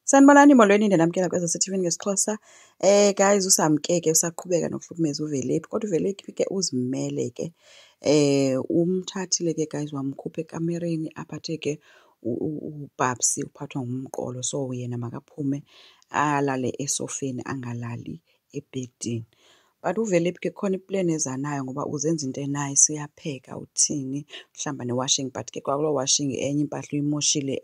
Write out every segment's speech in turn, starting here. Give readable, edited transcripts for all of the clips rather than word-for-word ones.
Sanibonani molweni ndinamkela kwezeSithivini ngesiXhosa. Guys, usamke ke usaqhubeka nokuhlukumeza uVelaphi, kodwa uVelaphi ke uzimele ke. Umthathile ke guys wamkhupha ekamereni aphathe ke uBabs uphathwa ngumqolo, so yena makaphume alale esofeni angalali ebhedini. But uVelaphi ke khona iplan ezanayo ngoba uzenza into enayo, uyapheka uthini, uhlamba ne-washing, but ke kwakuloo washing enye impahla uyimoshile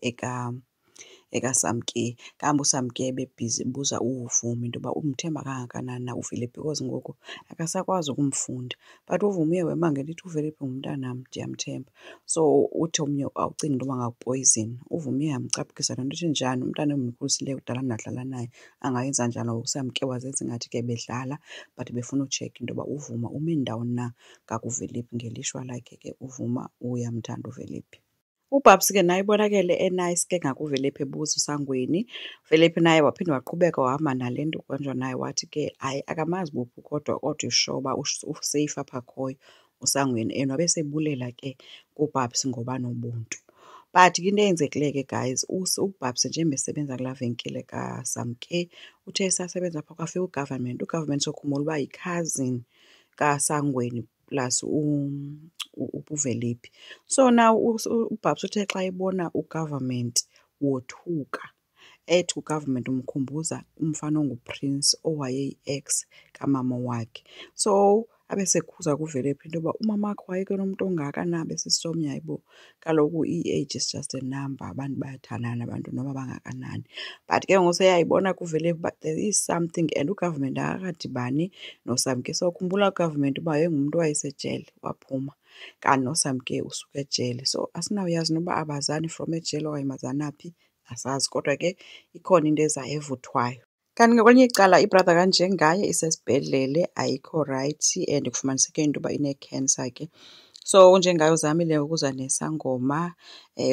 ekaSamke. Kambe uSamke ebebhizi ebuza uVumi into yoba umthemba kangakanani na uVelaphi because ngoku akasakwazi ukumfunda. But uVumi uye wemangela ithi uVelaphi ngumntanam, ndiyamthemba. So uthi omnye awucingi into yoba ngawupoyizini. uVumi uye yamcaphukisa loo nto, uthi njani umntana endimkhulisile kudala ndadlala naye angayenza njalo. Ngoku uSamke wazenza ingathi ke bedlala but befuna utshekha into yoba uVuma ume ndawoni na ngakuVelaphi. Ngelishwa lakhe ke uVuma uyamthanda uVelaphi. UBabs ke naye ibonakele enice ke ngakuVelaphi ebuza uSangweni. uVelaphi naye waphinde waqhubeka wahamba nale nto kwenjwa naye, wathi ke hayi akamazi buphi kodwa usure uba useyifu apha akhoyo uSangweni, and wabe sebulela ke kuBabs ngoba nobuntu. But ke into eyenzekileyo ke guys, uBabs njengoba esebenza kulaa venkile kaSamke, uthe esasebenza apha kwafika ugovernment. Ugovernment sokhumbula uba yi-cousin kaSangweni plus uVelaphi. So now uBabs uthe xa ebona ugovernment wothuka, ethi ugovernment umkhumbuza umfana onguPrince owayeyi-ex kamama wakhe. So abe sekhuza kuVelaphi into yoba umamakho wayeke nomntu ongaka na, besisomnye hayibo. Kaloku i-age is just a number, abantu bayathandana abantu noba bangakanani. But ke ngoku seyayibona kuVelaphi uba there is something, and ugovernment akakadibani noSamke. So khumbula ugovernment uba yayingumntu owayesejele waphuma, kanti noSamke usuka ejele. So asinawuyazi noba abazani from ejele okanye bazana phi, asazi, kodwa ke ikhona into ezayo evuthwayo. Kanti ngakwelinye icala ibrother kanjengaye isesibhedlele ayikho rayithi and kufumaniseke into yoba ine-cancer ke. So unjengaye uzamile ukuza nesangoma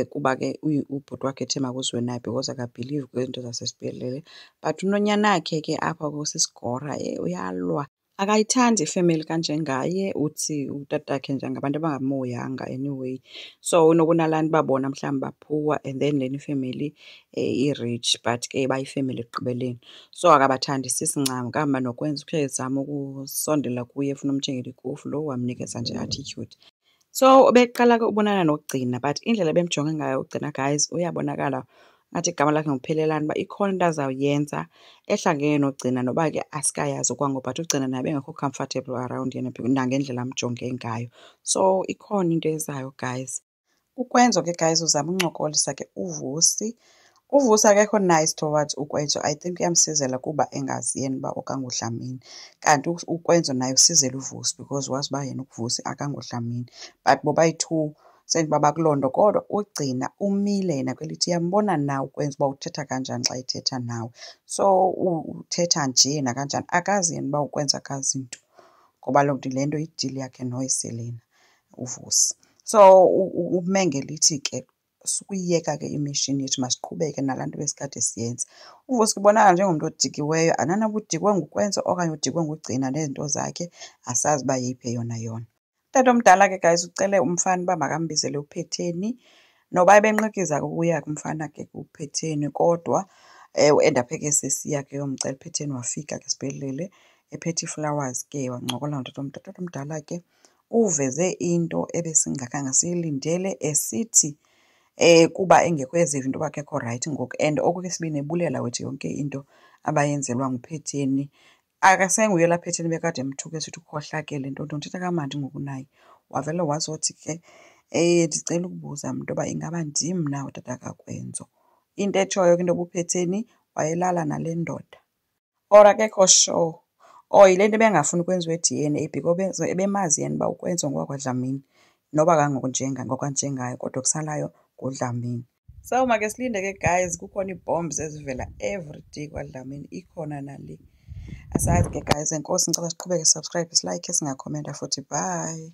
kuba ke ubhuti wakhe ethe makuziwe naye because akabhilivi kwezinto zasesibhedlele. But unonyanakhe ke apha kusisigora uyalwa. Akayithandi ifemeli kanjengaye, uthi utatakhe njengabantu abangamoyanga anyway. So unokunalani babona mhlawumbi baphuwa and then lena ifemeli i-rich but ke bayifemeli ekugqibeleni. So akabathandisisi ncam, kahamba nokwenza ezama ukusondela kuye efuna umthengela ikofu, lo wamnikeza nje attitude. So beqala ke ubonana noGcina, but indlela bemjonge ngayo uGcina guys uyabonakala ngathi igama lakhe nguphelelani uba ikhona into azawuyenza ehlangene noGcina noba ke asikayazi okwangoku, but uGcina naye bengekho comfortable around yena nangendlela amjonge ngayo. So ikhona into ezayo guys. uKwenzo ke guys uzama uncokolisa ke uVusi. uVusi akekho nice towards uKwenzo. I think uyamsizela kuba engazi yena uba okanguDlamini, kanti uKwenzo naye usizela uVusi because wazi uba yena uVusi akanguDlamini. But bobayi-two sendiba bakuloo nto, kodwa uGcina umile yena kwelithi iyambona na uKwenzo uba uthetha kanjani xa ethetha nawe. So uthetha nje nakanjani, akazi yena uba uKwenzo akazi nto ngoba loo nto le nto yidili yakhe noYiselina uVusi. So umengela ithi ke sukuyiyeka ke imishini yethu, masiqhubeke nalaa nto besikade siyenza. uVusi kubonakala njengomntu odikiweyo, ananaba udikwe nguKwenzo okanye udikwe nguGcina nezinto zakhe, asazi uba yeyiphi eyona yona. Utata omdala ke guys ucele umfana uba makambizele uPhetheni, noba ebenqikiza ukuya kumfana ke kuPhetheni, kodwa endaphe ke sesiya ke yomcela uPhetheni. Wafika ke esibhedlele ephethe ii-flowers ke wancokola notata Tata omdala ke uveze into ebesingakhange siyilindele, esithi kuba engekho eziva into yoba akekho rayithi ngoku, and okwesibini ebulela wethi yonke into abayenzelwa nguPhetheni. Akasenguye laa Phetheni bekade emthuka esithi ukhohlakele ntonto, uthetha kamandi ngoku naye. Wavele wazothi ke ndicela ukubuza into yoba ingaba ndim na utata kaKwenzo. Into etshoyo ke into yoba uPhetheni wayelala nale ndoda or akekho sure, or yile nto ebengafuni ukwenziwa i-DNA because ebemazi yena uba uKwenzo ngowakwaDlamini noba ngokwanjengayo, kodwa kusalayo nguDlamini. So make silinde ke guys, kukhona ii-bombs ezivela everyday kwaDlamini, ikhona nale. Asazi ke guys, enkosi, ngicela siqhubeke subscribe, silike, singakhomenta futhi. Bye.